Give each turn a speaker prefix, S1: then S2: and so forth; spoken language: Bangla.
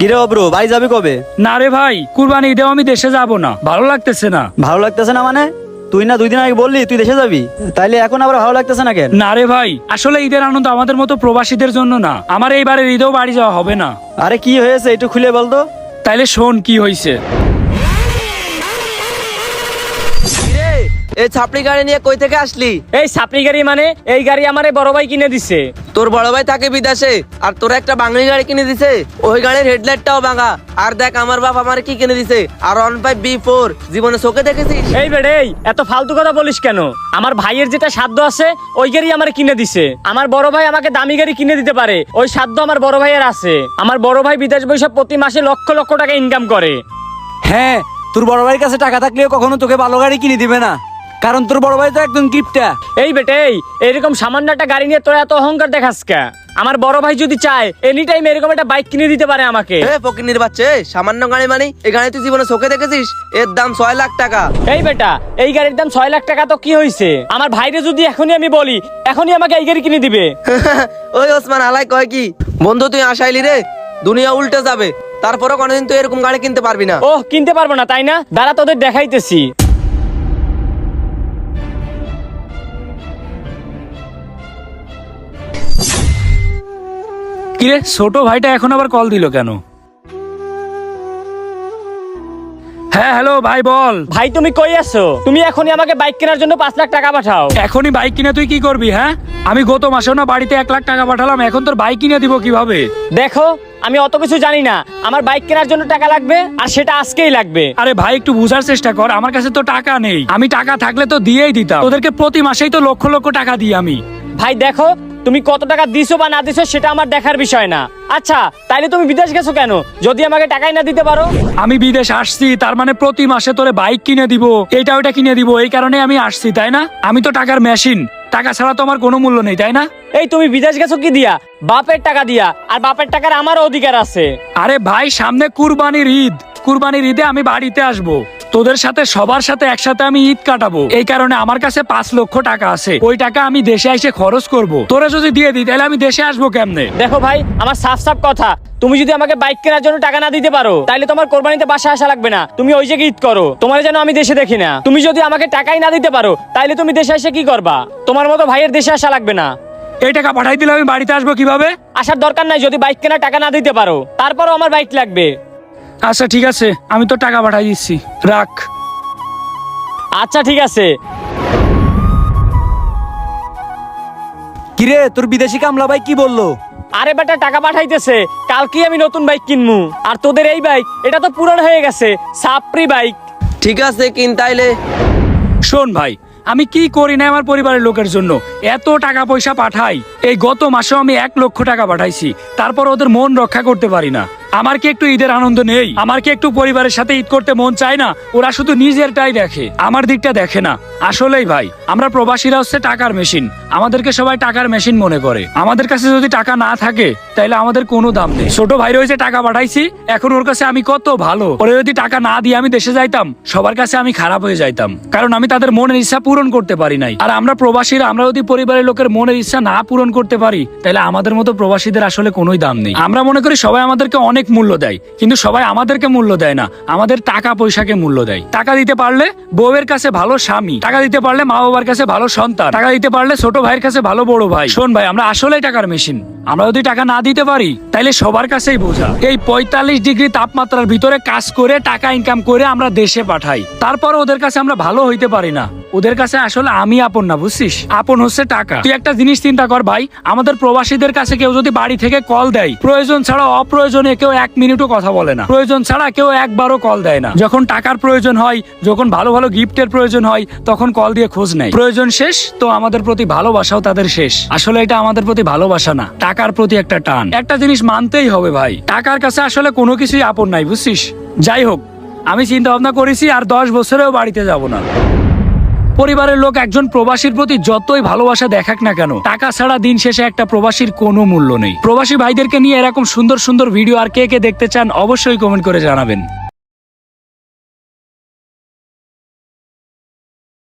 S1: কিরে অব্রো, বাড়ি যাবি কবে?
S2: না রে ভাই, কুরবানি ঈদেও আমি দেশে যাব না, ভালো লাগতেছে না।
S1: ভালো লাগতেছে না মানে? তুই না 2 দিন আগে বললি তুই দেশে যাবি, তাইলে এখন আবার ভালো লাগতেছে না কেন?
S2: না রে ভাই, আসলে ঈদের আনন্দ আমাদের মতো প্রবাসীদের জন্য না। আমার এইবারের ঈদেও বাড়ি যাওয়া হবে না।
S1: আরে কি হয়েছে একটু খুলে বলতো।
S2: তাইলে শোন কি হয়েছে।
S3: এই ছাপড়ি গাড়ি নিয়ে কই থেকে আসলি?
S4: এই সাপড়ি গাড়ি মানে এই গাড়ি আমারে বড় ভাই কিনে দিছে।
S3: তোর বড় ভাই থাকে বিদেশে আর তোরা একটা বাঙালি গাড়ি কিনে দিছে। ওই গাড়ির হেডলাইটটাও ভাঙা। আর দেখ আমার বাপ আমার কি কিনে দিছে, আর 15B4 জীবনে চোখে দেখেছিস?
S4: এই বেড়ে এত ফালতু কথা বলিস কেন? আমার ভাইয়ের যেটা সাধ্য আছে ওই গাড়ি আমারে কিনে দিছে। আমার বড় ভাই আমাকে দামি গাড়ি কিনে দিতে পারে, ওই সাধ্য আমার বড় ভাইয়ের আছে। আমার বড় ভাই বিদেশ বৈশাখ প্রতি মাসে লক্ষ লক্ষ টাকা ইনকাম করে।
S5: হ্যাঁ, তোর বড় ভাইয়ের কাছে টাকা থাকলেও কখনো তোকে ভালো গাড়ি কিনে দিবে না, কারণ তোর বড় ভাই তো একদম কিপটা।
S4: এই বেটে এরকম সামান্য একটা গাড়ি নিয়ে তোরা এত অহংকার দেখাস কে? আমার বড় ভাই যদি চায় এনি টাইম এরকম একটা বাইক কিনে দিতে পারে আমাকে।
S3: এ ফকিন্নির বাচ্চা, সামান্য গাড়ি মানে এই গাড়ি তুই জীবনে চোখে দেখেছিস? এর দাম 6 লাখ টাকা।
S4: এই বেটা, এই গাড়ির দাম 6 লাখ টাকা তো কি হয়েছে? আমার ভাইরে যদি এখনই আমি বলি এখনই আমাকে এই গাড়ি কিনে দিবে।
S3: ওই ওসমান আলাই কয় কি, বন্ধু তুই আসাইলি রে, দুনিয়া উল্টে যাবে, তারপরে কোনোদিন তুই এরকম গাড়ি কিনতে পারবি না।
S4: ওহ, কিনতে পারবো না তাই না? দাঁড়া তোদের দেখাইতেছি।
S2: কিরে ছোট ভাইটা এখন আবার কল দিল কেন? হ্যাঁ হ্যালো ভাই, বল।
S4: ভাই তুমি কই আছো? তুমি এখনই আমাকে বাইক কেনার জন্য 5 লাখ টাকা পাঠাও।
S2: এখনই বাইক কিনে তুই কি করবি? হ্যাঁ, আমি গত মাসেও না বাড়িতে 1 লাখ টাকা পাঠালাম, এখন তোর বাইক কিনে দিব কিভাবে?
S4: দেখো আমি অত কিছু জানি না, আমার বাইক কেনার জন্য টাকা লাগবে আর সেটা আজকেই লাগবে।
S2: আরে ভাই একটু বুঝার চেষ্টা কর, আমার কাছে তো টাকা নেই। আমি টাকা থাকলে তো দিয়েই দিতাম, তোদেরকে প্রতি মাসেই তো লক্ষ লক্ষ টাকা দিই আমি।
S4: ভাই দেখো, তুমি কত টাকা দিছো বা না দিছো সেটা আমার দেখার বিষয় না। আচ্ছা তাইলে তুমি বিদেশ গেছো কেন যদি আমাকে টাকাই না দিতে পারো?
S2: আমি বিদেশ আসছি তার মানে প্রতি মাসে তোরে বাইক কিনে দিব, এটা ওটা কিনে দিব, এই কারণে আমি আসছি তাই না? আমি তো টাকার মেশিন, টাকা ছাড়া তো আমার কোনো মূল্য নেই তাই না?
S4: এই তুমি বিদেশ গেছো কি দিয়া? বাপের টাকা দিয়া, আর বাপের টাকার আমার অধিকার আছে।
S2: আরে ভাই সামনে কুরবানির ঈদ, কুরবানির ঈদে আমি বাড়িতে আসবো, তোদের সাথে সবার সাথে একসাথে আমি ঈদ কাটাবো। এই কারণে আমার কাছে 5 লক্ষ টাকা আছে, ওই টাকা আমি দেশে এসে খরচ করব। তোরা যদি দিয়ে দিই তাহলে আমি দেশে আসবো কেমনে?
S4: দেখো ভাই, আমার সাফ সাফ কথা, তুমি যদি আমাকে বাইক কেনার জন্য টাকা না দিতে পারো তাহলে তোমার কোরবানিতে বাসা আসা লাগবে না, তুমি ওই জায়গায় ঈদ করো, তোমার যেন আমি দেশে দেখি না। তুমি যদি আমাকে টাকাই না দিতে পারো তাহলে তুমি দেশে এসে কি করবা? তোমার মতো ভাইয়ের দেশে আসা লাগবে না।
S2: এই টাকা পাঠাই দিলে আমি বাড়িতে আসবো কিভাবে?
S4: আসার দরকার নাই যদি বাইক কেনার টাকা না দিতে পারো, তারপরও আমার বাইক লাগবে।
S2: আচ্ছা ঠিক আছে, আমি তো টাকা পাঠাই দিচ্ছি, রাখ।
S4: আচ্ছা ঠিক আছে।
S5: কিরে তোর বিদেশি কামলা ভাই কি বললো?
S4: আরে বেটা টাকা পাঠাইতেছে, কালকেই আমি নতুন বাইক কিনবো। আর তোদের এই বাইক এটা তো পুরান হয়ে গেছে, সাপ্রি বাইক।
S3: ঠিক আছে কিন তাইলে।
S2: শোন ভাই, আমি কি করি না আমার পরিবারের লোকের জন্য, এত টাকা পয়সা পাঠাই। এই গত মাসেও আমি 1 লক্ষ টাকা পাঠাইছি, তারপর ওদের মন রক্ষা করতে পারি না। আমার কি একটু ঈদের আনন্দ নেই? আমার কি একটু পরিবারের সাথে ঈদ করতে মন চায় না? ওরা শুধু নিজেরটাই দেখে, আমার দিকটা দেখে না। আসলেই ভাই, আমরা প্রবাসীরা হচ্ছে টাকার মেশিন, আমাদেরকে সবাই টাকার মেশিন মনে করে। আমাদের কাছে যদি টাকা না থাকে তাহলে আমাদের কোনো দাম নেই। ছোট ভাই রয়েছে টাকা পাঠাইছি, এখন ওর কাছে আমি কত ভালো। ওরে যদি টাকা না দিয়ে আমি দেশে যাইতাম, সবার কাছে আমি খারাপ হয়ে যাইতাম, কারণ আমি তাদের মনের ইচ্ছা পূরণ করতে পারি নাই। আর আমরা প্রবাসীরা, আমরা যদি পরিবারের লোকের মনের ইচ্ছা না পূরণ করতে পারি তাহলে আমাদের মতো প্রবাসীদের আসলে কোনোই দাম নেই। আমরা মনে করি সবাই আমাদেরকে অনেক মূল্য দেয়, কিন্তু সবাই আমাদেরকে মূল্য দেয় না, আমাদের টাকা পয়সাকে মূল্য দেয়। টাকা দিতে পারলে বউয়ের কাছে ভালো স্বামী, টাকা দিতে পারলে মা বাবার কাছে ভালো সন্তান, টাকা দিতে পারলে ছোট ভাইয়ের কাছে ভালো বড় ভাই। শোন ভাই, আমরা আসলেই টাকার মেশিন। আমরা যদি টাকা না দিতে পারি তাইলে সবার কাছেই বোঝা। এই 45 ডিগ্রি তাপমাত্রার ভিতরে কাজ করে টাকা ইনকাম করে আমরা দেশে পাঠাই, তারপর ওদের কাছে আমরা ভালো হইতে পারি না। ওদের কাছে আসলে আমি আপন না, বুঝছিস? আপন হচ্ছে টাকা। তুই একটা জিনিস চিন্তা কর ভাই, আমাদের প্রবাসীদের কাছে কেউ যদি বাড়ি থেকে কল দেয়, প্রয়োজন ছাড়া অপ্রয়োজনে কেউ 1 মিনিটও কথা বলে না, প্রয়োজন ছাড়া কেউ একবারও কল দেয় না। যখন টাকার প্রয়োজন হয়, যখন ভালো ভালো গিফটের প্রয়োজন হয়, তখন কল দিয়ে খোঁজ নেয়। প্রয়োজন শেষ তো আমাদের প্রতি ভালোবাসাও তাদের শেষ। আসলে এটা আমাদের প্রতি ভালোবাসা না, টাকার প্রতি একটা টান। একটা জিনিস মানতেই হবে ভাই, টাকার কাছে আসলে কোনো কিছুই আপন নাই, বুঝছিস? যাই হোক, আমি চিন্তা ভাবনা করেছি আর 10 বছরেও বাড়িতে যাব না। পরিবারের লোক একজন প্রবাসীর প্রতি যতই ভালোবাসা দেখাক না কেন, টাকা ছাড়া দিন শেষে একটা প্রবাসীর কোনো মূল্য নেই। প্রবাসী ভাইদেরকে নিয়ে এরকম সুন্দর সুন্দর ভিডিও আর কে কে দেখতে চান অবশ্যই কমেন্ট করে জানাবেন।